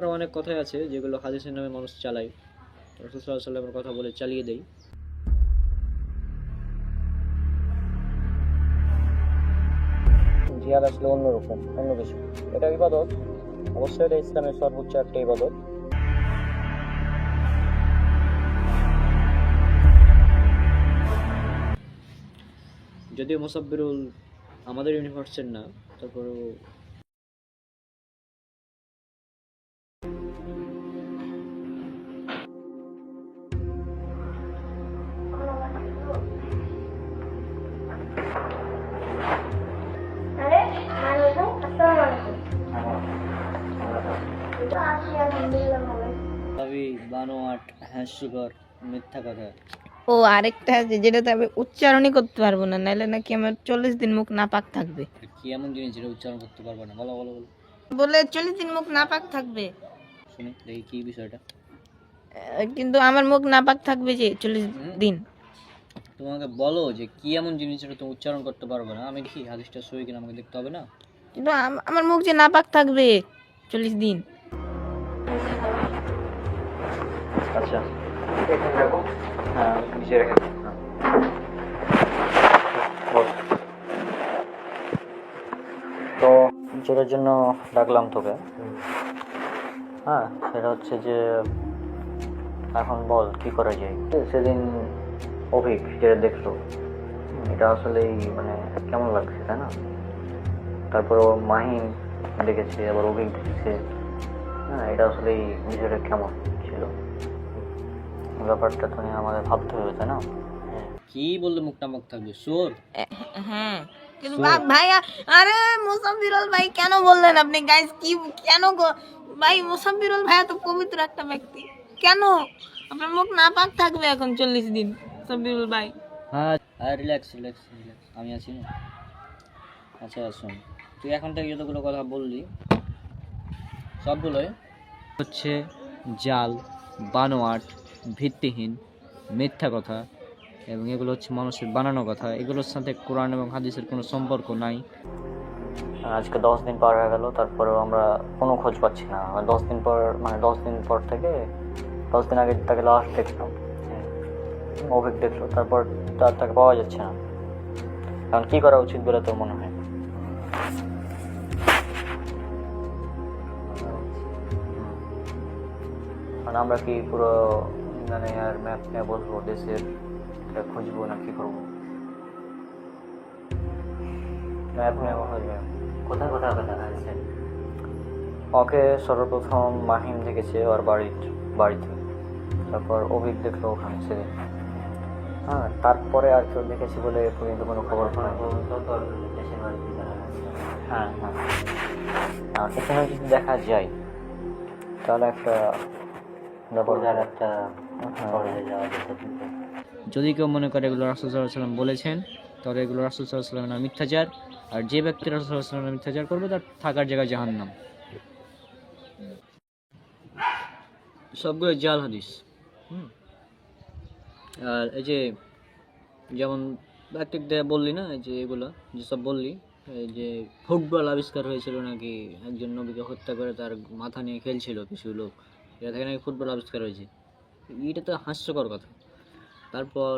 আরও অনেক কথাই আছে যেগুলো হাদিসের নামে মানুষ চালায়। রাসূল সাল্লাল্লাহু আলাইহি ওয়াসাল্লামের কথা বলে চালিয়ে দেয়। জিহাদ আসলে অন্যরকম, অন্য কিছু। এটা ইবাদত, অবশ্যই এটা ইসলামের সর্বোচ্চ একটা ইবাদত। যদিও মুসাব্বিরুল আমাদের ইউনিভার্সের না, তারপরেও আরে ওয়ালাইকুম আসসালামু আলাইকুম। তবে বানোয়াট, হাস্যকর, মিথ্যা কথা। ও আরেকটা আছে যেটাতে আমি উচ্চারণই করতে পারবো না, নাহলে নাকি আমার 40 দিন মুখ নাপাক থাকবে। কি এমন জিনিস যেটা উচ্চারণ করতে পারবে না? বলো বলো বলো, বলে 40 দিন মুখ নাপাক থাকবে। শুনি দেখি কি বিষয়টা। কিন্তু আমার মুখ নাপাক থাকবে যে 40 দিন। তোমাকে বলো যে কি এমন জিনিস যেটা তুমি উচ্চারণ করতে পারবে না। আমি দেখি হাদিসটা সহি কিনা, আমাকে দেখতে হবে না? কিন্তু আমার মুখ যে নাপাক থাকবে 40 দিন। আচ্ছা, হ্যাঁ নিচে রেখে দিন। তো যেটার জন্য ডাকলাম তোকে, হ্যাঁ সেটা হচ্ছে যে এখন বল কি করা যায়। সেদিন অভিক যেটা দেখলো, এটা আসলেই মানে কেমন লাগছে তাই না? তারপর মাহিন দেখেছে, আবার অভিক দেখেছে। হ্যাঁ, এটা আসলেই বিষয়টা কেমন ছিল, ব্যাপারটা তো নিয়ে আমাদের ভাবতে হবে তাই না? কি বললে মুখ নামক থাকবে সোর? হ্যাঁ কিন্তু ভাই, আরে মুসাফিরুল ভাই কেন বললেন আপনি? গাইস কি কেন ভাই? মুসাফিরুল ভাই তো পবিত্র একটা ব্যক্তি, কেন আপনার মুখ নাপাক থাকবে এখন 40 দিন? মুসাফিরুল ভাই হ্যাঁ রিল্যাক্স রিল্যাক্স রিল্যাক্স, আমি আছি না। আচ্ছা শোন, তুই এখন থেকে যতগুলো কথা বললি সবগুলোই হচ্ছে জাল, বানোয়াট, ভিত্তিহীন, মিথ্যা কথা, এবং এগুলো হচ্ছে মানুষের বানানো কথা। এগুলোর সাথে কোরআন এবং হাদিসের কোনো সম্পর্ক নাই। আজকে 10 দিন পার হয়ে গেল, তারপরেও আমরা কোনো খোঁজ পাচ্ছি না। 10 দিন পর, মানে 10 দিন পর থেকে 10 দিন আগে তাকে লাস্ট দেখলাম, অভিক দেখলো, তারপর তাকে পাওয়া যাচ্ছে না। এখন কি করা উচিত বলে তোর মনে হয়? মানে আমরা কি পুরো মানে আর ম্যাপ নিয়ে বসবো, দেশের খুঁজবো না কি করবো? ম্যাপ নিয়ে কোথায় কোথায় দেখা যাচ্ছে? ওকে সর্বপ্রথম মাহিম দেখেছে ওর বাড়িতে, তারপর অভিক দেখলো ওখানে সেদিন। হ্যাঁ, তারপরে আর কেউ দেখেছি বলে পর্যন্ত কোনো খবর পাই। হ্যাঁ হ্যাঁ, আর এখানে যদি দেখা যায় তাহলে একটা যদি কেউ মনে করে এগুলো রাসূল সাল্লাল্লাহু আলাইহি ওয়াসাল্লাম বলেছেন, তাহলে এগুলো রাসূল সাল্লাল্লাহু আলাইহি ওয়াসাল্লামের মিথ্যাচার। আর যে ব্যক্তি রাসূল সাল্লাল্লাহু আলাইহি ওয়াসাল্লামের মিথ্যাচার করবে তার থাকার জায়গা জাহান্নাম। সবগুলো জাল হাদিস। আর এই যে যেমন এক বললি না, এই যে এগুলো যেসব বললি, এই যে ফুটবল আবিষ্কার হয়েছিল নাকি, একজন নবীকে হত্যা করে তার মাথা নিয়ে খেলছিল কিছু লোক, এটা থেকে নাকি ফুটবল আবিষ্কার হয়েছে। এটা তো হাস্যকর কথা। তারপর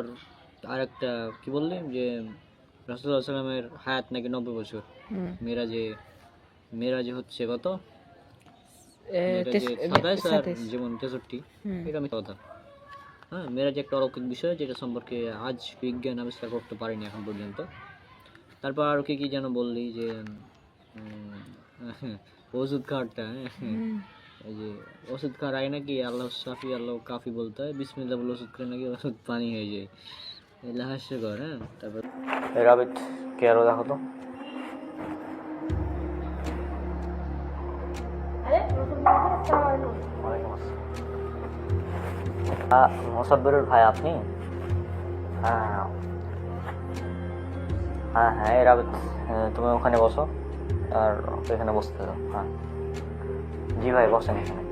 আর একটা কি বললি যে রাসূলুল্লাহ সাল্লাল্লাহু আলাইহি ওয়াসাল্লামের হায়াত নাকি 90 বছর। মেরাজে হচ্ছে কত? মেরাজে 27 আর যেমন 63, এটা মিথ্যা কথা। হ্যাঁ, মেরাজ একটা অলৌকিক বিষয় যেটা সম্পর্কে আজ বিজ্ঞান আবিষ্কার করতে পারেনি এখন পর্যন্ত। তারপর আর কি কি যেন বললি যে ওষুধ খাওয়াটা, এই যে ওষুধ খাওয়ার আগে নাকি আল্লাহ শাফি আল্লাহ কাফি বলতে হয়, বিসমিল্লাহ বলে ওষুধ খেলে নাকি ওষুধ পানি হয়ে যায়। এগুলো হাস্যকর। হ্যাঁ, তারপর রাবিত কে আরো দেখো তো। আরে আসসালামু আলাইকুম। মোসাব্বিরুল ভাই আপনি? হ্যাঁ হ্যাঁ হ্যাঁ, রাবিত তুমি ওখানে বসো আর এখানে বসতে দাও। হ্যাঁ জি ভাই, বসেন এখানে।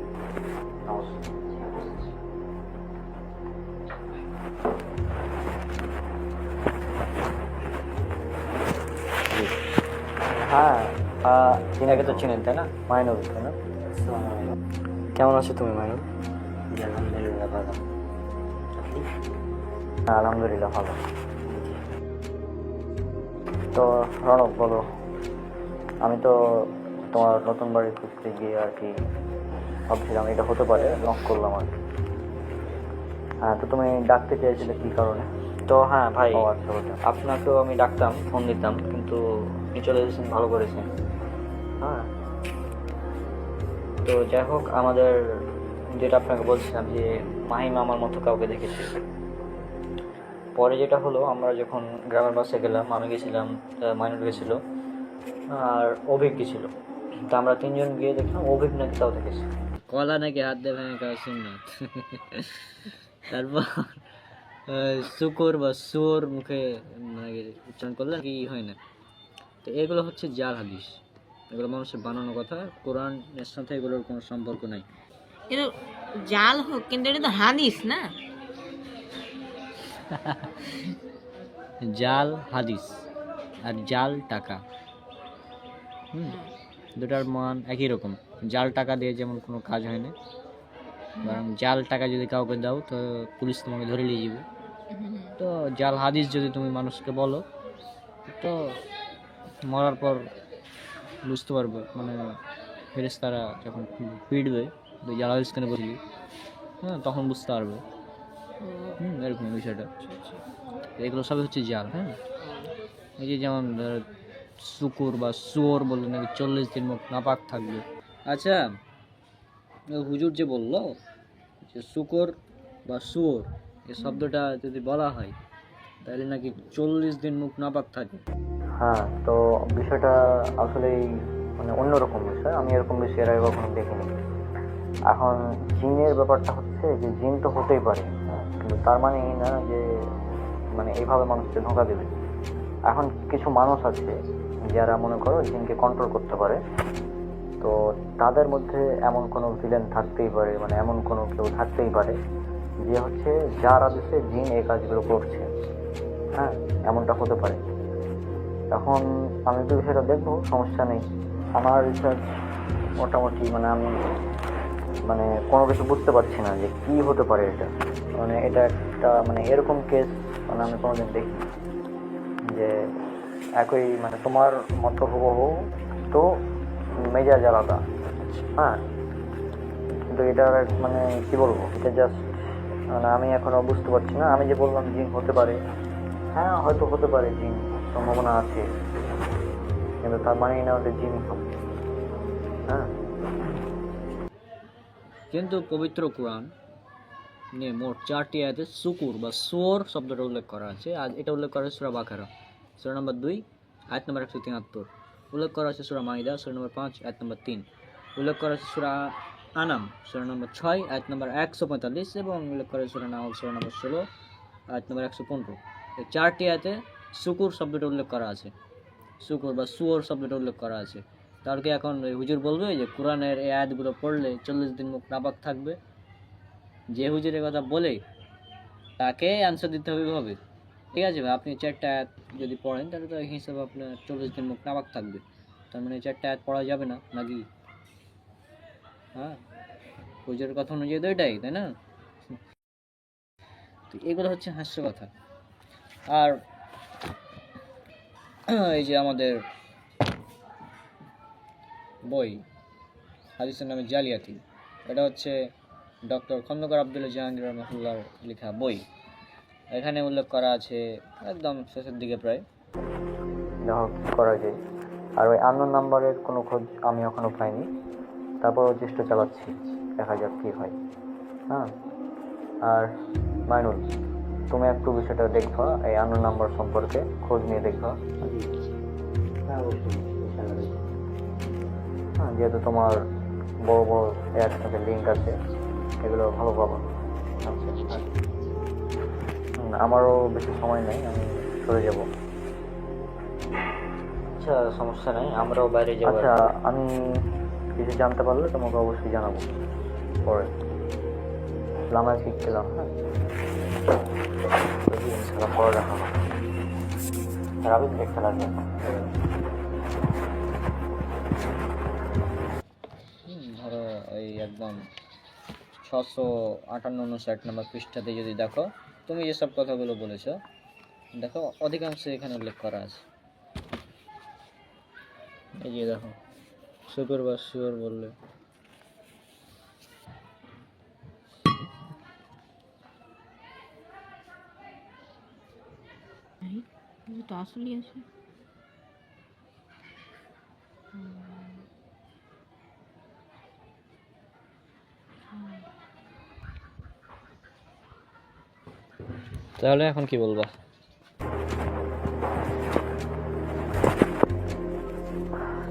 হ্যাঁ, চিনাকে তো চিনেন তাই না? মাইনুল তাই না? কেমন আছো তুমি মাইনুল? আলহামদুলিল্লাহ ভালো। আলহামদুলিল্লাহ ভালো। তো রণক বলো, আমি তো তোমার নতুন বাড়ি খুঁজতে গিয়ে আর কি ভাবছিলাম এটা হতে পারে, নক করলাম আর কি। হ্যাঁ, তো তুমি ডাকতে চেয়েছিলে কী কারণে? তো হ্যাঁ ভাই, আচ্ছা ওটা আপনাকেও আমি ডাকতাম, ফোন দিতাম, কিন্তু আপনি চলে এসেছেন, ভালো করেছেন। হ্যাঁ, তো যাই হোক, আমাদের যেটা আপনাকে বলছিলাম যে মাহিম আমার মতো কাউকে দেখেছি। পরে যেটা হলো, আমরা যখন গ্রামের বাসে গেলাম, আমি গেছিলাম, মাইনুল গেছিলো, আর অভিক গেছিল। তো আমরা তিনজন গিয়ে দেখলাম অভিক নাকি তাও দেখেছি। কলা নাকি হাত দেবে শুননা। তারপর শুকর বা সুর মুখে উচ্চারণ করলে কি হয় না। তো এগুলো হচ্ছে জাল হাদিস, এগুলো মানুষের বানানো কথা, কোরআনের সাথে এগুলোর কোনো সম্পর্ক নাই। এটা জাল হোক, কিন্তু এটা তো হাদিস না। জাল হাদিস আর জাল টাকা, দুটার মান একই রকম। জাল টাকা দিয়ে যেমন কোনো কাজ হয় না, বরং জাল টাকা যদি কাউকে দাও তো পুলিশ তোমাকে ধরে নিয়ে যাবে। তো জাল হাদিস যদি তুমি মানুষকে বলো, তো মরার পর বুঝতে পারবে, মানে ফেরেশতারা যখন পিটবে, তুই জাল হাদিস কেন বললি, হ্যাঁ, তখন বুঝতে পারবে। এরকম বিষয়টা। এগুলো সবই হচ্ছে জাল। হ্যাঁ, এই যে যেমন শুকুর বা শুয়োর বললে নাকি 40 দিন মুখ নাপাক থাকবে। আচ্ছা, হুজুর যে বললো যে শুকর বা শুয়োর এই শব্দটা যদি বলা হয় তাহলে নাকি 40 দিন মুখ নাপাক থাকে। হ্যাঁ, তো বিষয়টা আসলেই মানে অন্যরকম বিষয়, আমি এরকম বিষয় এর আগে কখনো দেখিনি। এখন জিনের ব্যাপারটা হচ্ছে যে জিন তো হতেই পারে, কিন্তু তার মানে এই না যে মানে এইভাবে মানুষকে ধোঁকা দেবে। এখন কিছু মানুষ আছে যারা মনে করো জিনকে কন্ট্রোল করতে পারে, তো তাদের মধ্যে এমন কোনো ভিলেন থাকতেই পারে, মানে এমন কোনো কেউ থাকতেই পারে যে হচ্ছে যার আদেশে জিন এই কাজগুলো করছে। হ্যাঁ, এমনটা হতে পারে। এখন আমি তো সেটা দেখবো, সমস্যা নেই। আমার রিসার্চ মোটামুটি, মানে আমি মানে কোনো কিছু বুঝতে পারছি না যে কি হতে পারে এটা। মানে এটা একটা মানে এরকম কেস মানে আমি কোনোদিন দেখি যে একই মানে তোমার মতো হুবহু, তো মেজাজ আলাদা। হ্যাঁ, কিন্তু এটার মানে কি বলবো, এটা জাস্ট মানে আমি এখনো বুঝতে পারছি না। আমি যে বললাম জিন হতে পারে, হ্যাঁ হয়তো হতে পারে, জিন সম্ভাবনা আছে, কিন্তু তার মানেই না ওদের জিন হবে। হ্যাঁ, কিন্তু পবিত্র কোরআন নিয়ে মোট 4টি আয়াতে শুকুর বা সোর শব্দটা উল্লেখ করা আছে। আর এটা উল্লেখ করা আছে সূরা বাকারা সূরা নম্বর 2 আয়াত নম্বর 173, উল্লেখ করা আছে সূরা মাইদা সূরা নম্বর 5 আয়াত নম্বর 3, উল্লেখ করা আছে সূরা আনাম সূরা নম্বর 6 আয়াত নম্বর 145, এবং উল্লেখ করা আছে সূরা নাহল সূরা নম্বর 16 আয়াত নম্বর 115। এই 4টি আয়াতে শুকুর শব্দটা উল্লেখ করা আছে, শুকুর বা সুয়োর শব্দটা উল্লেখ করা আছে। তার কি এখন হুজুর বলবে যে কোরআনের এই আয়াতগুলো পড়লে 40 দিন মুখ নাপাক থাকবে? যে হুজুরের কথা বলে তাকে অ্যান্সার দিতে হবে। ঠিক আছে ভাই, আপনি 4টা আয়াত যদি পড়েন তাহলে তো এই হিসাবে আপনার 40 দিন মুখ নাপাক থাকবে। তার মানে 4টা আয়াত পড়া যাবে না নাকি? হ্যাঁ, হুজুরের কথা অনুযায়ী তো এটাই, তাই না? তো এগুলো হচ্ছে হাস্য কথা। আর এই যে আমাদের বই হাদিসের নামে জালিয়াতি, এটা হচ্ছে ডক্টর খন্দকার আব্দুল্লাহ জাহাঙ্গীর রহমতুল্লাহর লেখা বই। এখানে উল্লেখ করা আছে একদম শেষের দিকে প্রায় কী করা যায়। আর ওই আননোন নাম্বারের কোনো খোঁজ আমি এখনও পাইনি, তারপরও চেষ্টা চালাচ্ছি, দেখা যাক কী হয়। হ্যাঁ, আর মাইনুল, তুমি একটু বিষয়টা দেখবা, এই আননোন নাম্বার সম্পর্কে খোঁজ নিয়ে দেখবা। হ্যাঁ, যেহেতু তোমার বড় বড় অ্যাড সাথে লিঙ্ক আছে, এগুলো ভালো পাবো। আমারও বেশি সময় নেই, আমি চলে যাব। আচ্ছা, সমস্যা নেই, আমরাও বাইরে যাব। আচ্ছা, আমি কিছু জানতে পারলে তোমাকে অবশ্যই জানাবো পরে। লামায় শিখ পেলাম। হ্যাঁ, ইনশাল্লাহ পরে দেখা হবে। রাবি দেখতে লাগবে। ধরো এই একদম 658-59 নম্বর পৃষ্ঠাতে যদি দেখো, তুমি যেসব কথাগুলো বলেছো দেখো অধিকাংশ এখানে উল্লেখ করা আছে। এই যে দেখো সুপের বা শিওর বললে, তো আসলেই আছে। তাহলে এখন কি বলবা?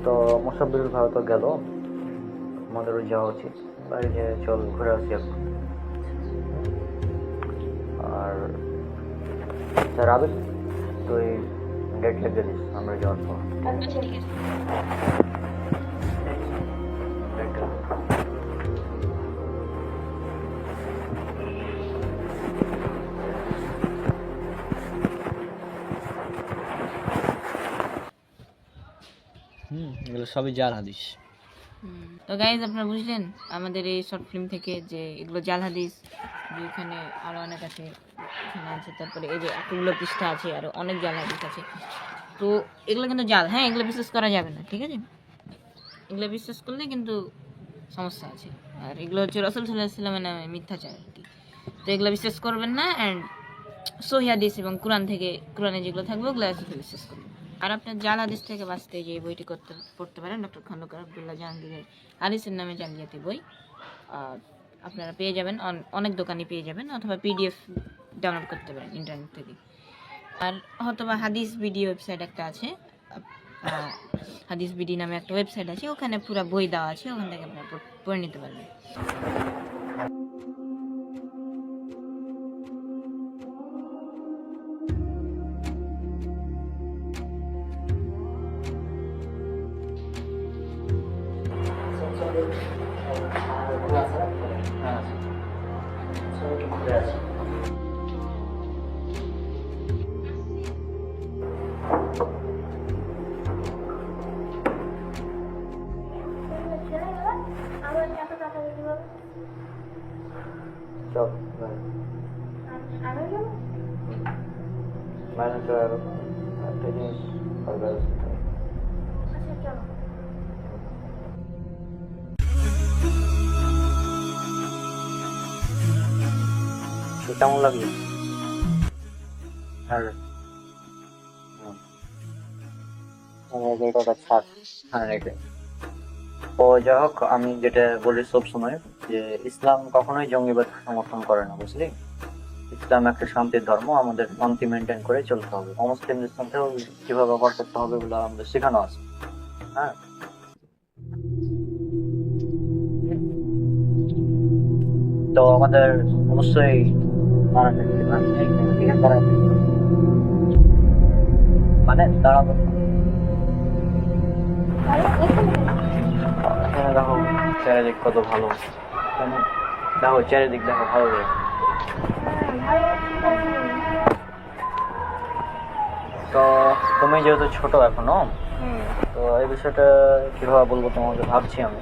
তো মুসাফির ভারত গেল, আমাদেরও যাওয়া উচিত, বাইরে যেয়ে চল ঘুরে আসি এখন। আর রাবিল তুই ডেট লিখে দিস আমরা যাওয়ার পর। আচ্ছা ঠিক আছে। এগুলো সবই জাল হাদিস। তো গাইজ আপনারা বুঝলেন আমাদের এই শর্ট ফিল্ম থেকে যে এগুলো জাল হাদিস, যে এখানে আরও অনেক আছে, এখানে আছে, তারপরে এই যে এতগুলো পৃষ্ঠা আছে, আরও অনেক জাল হাদিস আছে। তো এগুলো কিন্তু জাল, হ্যাঁ, এগুলো বিশ্বাস করা যাবে না, ঠিক আছে? এগুলো বিশ্বাস করলে কিন্তু সমস্যা আছে। আর এগুলো হচ্ছে রাসূল সাল্লাল্লাহু আলাইহি ওয়াসাল্লামের নামে মিথ্যাচার আর কি। তো এগুলো বিশ্বাস করবেন না, অ্যান্ড সহিহ হাদিস এবং কোরআনে যেগুলো থাকবে ওগুলো বিশ্বাস করবেন। আর আপনার জাল হাদিস থেকে বাঁচতে যে বইটি পড়তে পারেন ডক্টর খন্দকার আব্দুল্লাহ জাহাঙ্গীরের হাদিসের নামে জালিয়াতি বই। আপনারা পেয়ে যাবেন, অনেক দোকানে পেয়ে যাবেন, অথবা PDF ডাউনলোড করতে পারেন ইন্টারনেট থেকে। আর হয়তোবা হাদিস বিডি ওয়েবসাইট একটা আছে, হাদিস বিডি নামে একটা ওয়েবসাইট আছে, ওখানে পুরো বই দেওয়া আছে, ওখান থেকে আপনারা পড়ে নিতে পারবেন। আমার এত টাকা দিতে হবে, চল আমি যাবো। বাইরে চলে গেল একটা জিনিস আচ্ছা চলো। কেমন লাগলো? হ্যাঁ ছাড়, হ্যাঁ রেখে। তো যাই হোক, আমি যেটা বলি সব সময় যে ইসলাম কখনোই জঙ্গিবাদ সমর্থন করে না, বুঝলি? ইসলাম একটা শান্তির ধর্ম, আমাদের শান্তি মেনটেন করে চলতে হবে। অমুসলিমদের সাথেও কিভাবে ব্যবহার করতে হবে বলে আমাদের শেখানো আছে। হ্যাঁ, তো আমাদের অবশ্যই মানে দাঁড়াবো। এখানে দেখো চারিদিক কত ভালো, দেখো চারিদিক দেখো ভালো লাগে। তো তুমি যেহেতু ছোট এখনো, তো এই বিষয়টা কিভাবে বলবো তোমাকে ভাবছি আমি।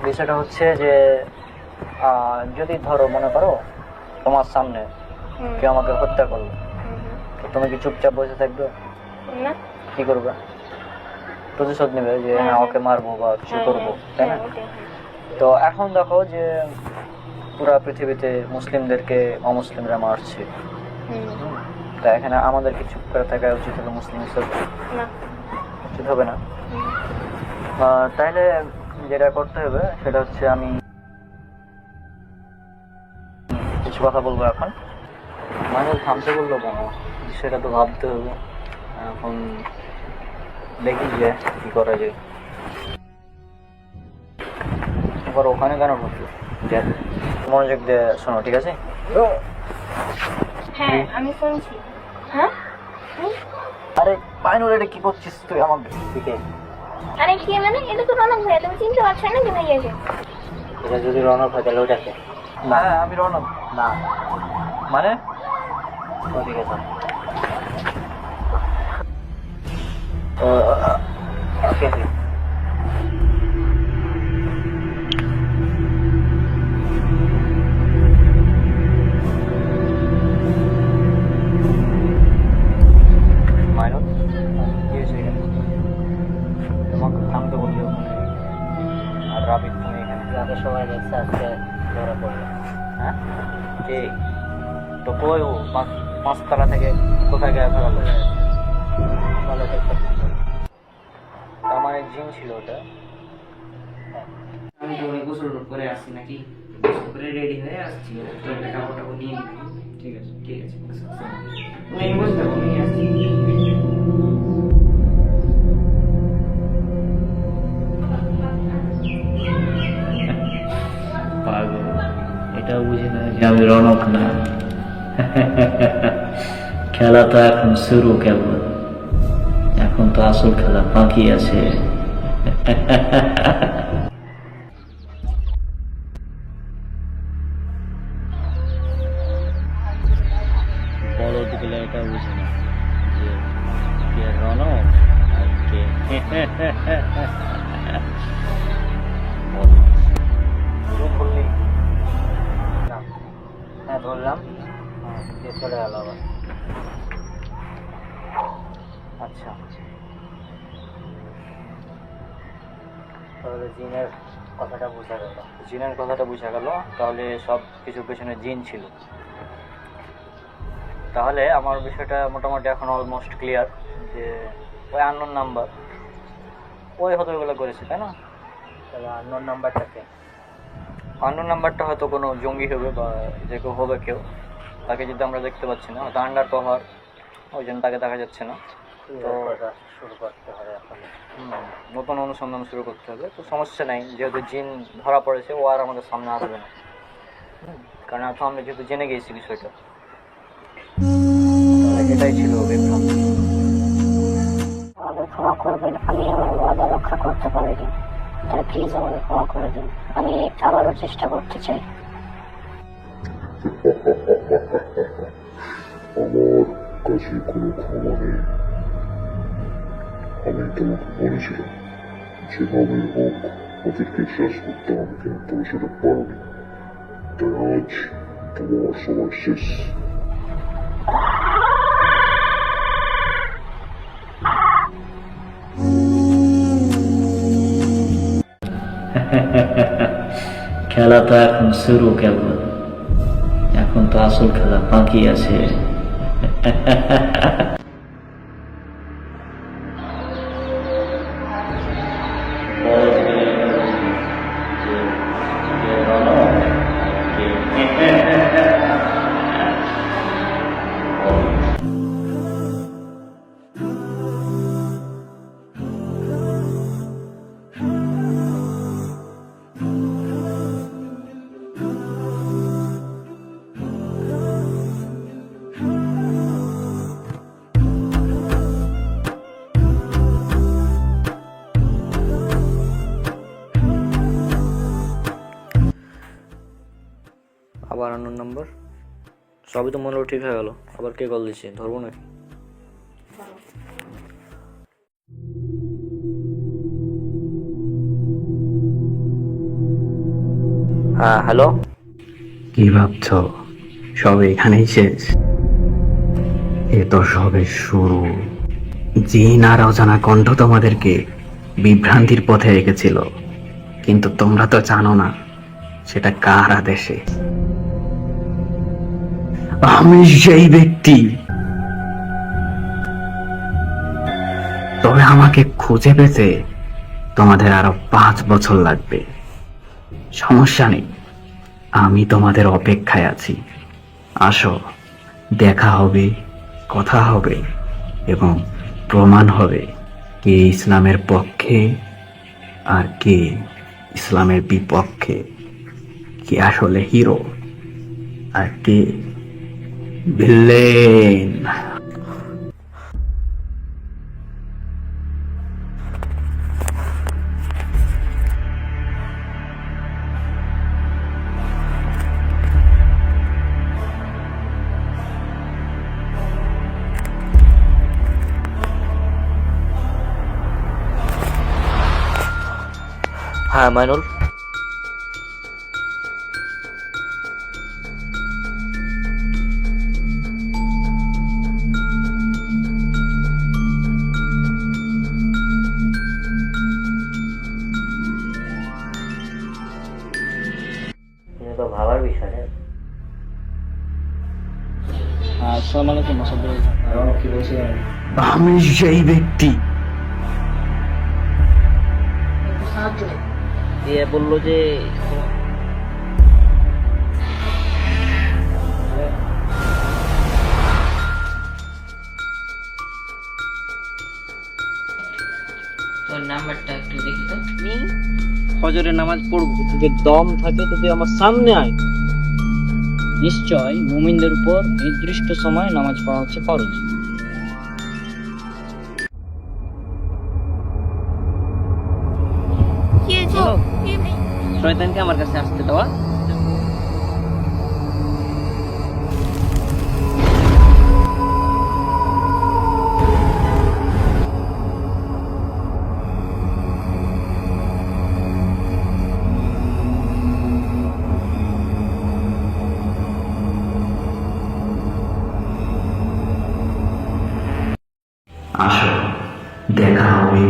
বিষয়টা হচ্ছে যে যদি ধরো মনে করো তোমার সামনে কেউ আমাকে হত্যা করলো, তো তুমি কি চুপচাপ বসে থাকবে? না, কি করবে? প্রতিশোধ নেবে যে হ্যাঁ ওকে মারবো বা কিছু করবো, তাই না? তো এখন দেখো যে পুরা পৃথিবীতে মুসলিমদেরকে অমুসলিমরা মারছে, তা এখানে আমাদের কি চুপ করে থাকা উচিত হলো মুসলিম হিসেবে? উচিত হবে না। তাইলে যেটা করতে হবে সেটা হচ্ছে, আমি কিছু কথা বলবো এখন। মানুষ থামতে বললো কেন সেটা তো ভাবতে হবে। এখন দেখি যে কি করা যায়। এবার ওখানে কেন ঢুকলো? মনোযোগ দিয়ে শোনো, ঠিক আছে? হ্যাঁ আমি শুনছি। হ্যাঁ আরে পাইনুল, এটা কি করছিস তুই আমার দিকে? আরে কি মানে, এটা তো রনক ভাইয়া, তুমি চিনতে পারছো না কি ভাইয়াকে? এটা যদি রনক হয় তাহলে ওটাকে না, আমি রনক না মানে ঠিক আছে। ওকে রাবিক তুমি এখানে যাকে সবাই দেখছে আজকে ধরা পড়লো। হ্যাঁ কে তো কই ও পাঁচতলা থেকে কোথায় গিয়ে ফেরালো? ভালো দেখতে তার মানে জিন ছিল ওটা। আমি তো গোসল করে আসছি নাকি, গোসল করে রেডি হয়ে আসছি, তোর কাপড়টা নিয়ে নিবি। ঠিক আছে ঠিক আছে, তুমি বসে থাকো, আমি আসছি। পাগল, এটাও বুঝি না যে আমি রনক না। খেলা তো এখন শুরু কেবল, এখন তো আসল খেলা বাকি আছে। বলদগুলো এটা বুঝে না যে কে রনক আর কে বললি না। হ্যাঁ ধরলাম, দিয়ে চলে গেল আবার। আচ্ছা তাহলে জিনের কথাটা বোঝা গেল, জিনের কথাটা বোঝা গেল, তাহলে সব কিছু পেছনে জিন ছিল। তাহলে আমার বিষয়টা মোটামুটি এখন অলমোস্ট ক্লিয়ার যে ওই আননোন নাম্বার ওই হয়তো এগুলো করেছে, তাই না? তাহলে আননোন নাম্বারটাকে, আননোন নাম্বারটা হয়তো কোনো জঙ্গি হবে বা যে কেউ হবে, কেউ তাকে যদি আমরা দেখতে পাচ্ছি না, হয়তো আন্ডার কভার, ওই জন্য তাকে দেখা যাচ্ছে না। তো শুরু করতে হবে এখন, নতুন অনুসন্ধান শুরু করতে হবে। তো সমস্যা নেই, যেহেতু জিন ধরা পড়েছে ও আর আমাদের সামনে আসবে না, কারণ এখন আমরা যেহেতু জেনে গিয়েছি বিষয়টা। এটাই ছিল বিভ্রান্ত। আমাদের ক্ষমা করবেন, আমি আমার ওয়াদা রক্ষা করতে পারিনি, তাই প্লিজ আমাদের ক্ষমা করে দিন। আমি আবারও চেষ্টা করতে চাই। আমার কাছে কোনো ক্ষমা নেই। আমি তোমাকে বলেছিলাম যেভাবে হোক ওদেরকে শেষ করতে হবে, কিন্তু সেটা পারোনি, তাই আজ তোমার সময় শেষ। খেলা তো এখন শুরু কেবল, এখন তো আসল খেলা বাকি আছে। আবার আননোন নাম্বার, সবই তো মনে হলো ঠিক হয়ে গেল। আবার কে কল দিচ্ছে, ধরবো নাকি? হ্যাঁ হ্যালো, কি ভাবছ সব এখানেই শেষ? এ তো সবে শুরু। জিন আর অজানা কণ্ঠ তোমাদেরকে বিভ্রান্তির পথে রেখেছিল, কিন্তু তোমরা তো জানো না সেটা কার আদেশে। আমি সেই ব্যক্তি, তবে আমাকে খুঁজে পেতে তোমাদের আরো 5 বছর লাগবে। সমস্যা নেই, আমি তোমাদের অপেক্ষায় আছি। আসো, দেখা হবে, কথা হবে এবং প্রমাণ হবে কে ইসলামের পক্ষে আর কে ইসলামের বিপক্ষে, কে আসলে হিরো আর কে ভিলেন। হ্যাঁ মাইনুল, তো ভাবার বিষয়। আসসালামু আলাইকুম মোসাব্বির। কি বলছিলেন? আমি সেই ব্যক্তি। এ বললো যে তোর নাম্বারটা একটু দেখি তো। ফজরের নামাজ পড়বো, তোকে দম থাকে তো তুই আমার সামনে আয়। নিশ্চয় মুমিনদের উপর নির্দিষ্ট সময় নামাজ পড়া হচ্ছে ফরজ। কি হয়েছে? চলো। কি ভাই? শয়তানকে আমার কাছে আসতে দেওয়া। আসো, দেখা হবে,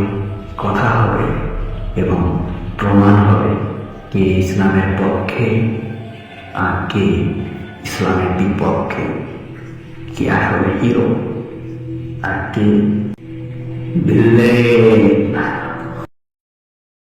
কথা হবে এবং প্রমাণ হবে কে ইসলামের পক্ষে আর কে ইসলামের বিপক্ষে, কে আসলে হিরো আর কে ভিলেন।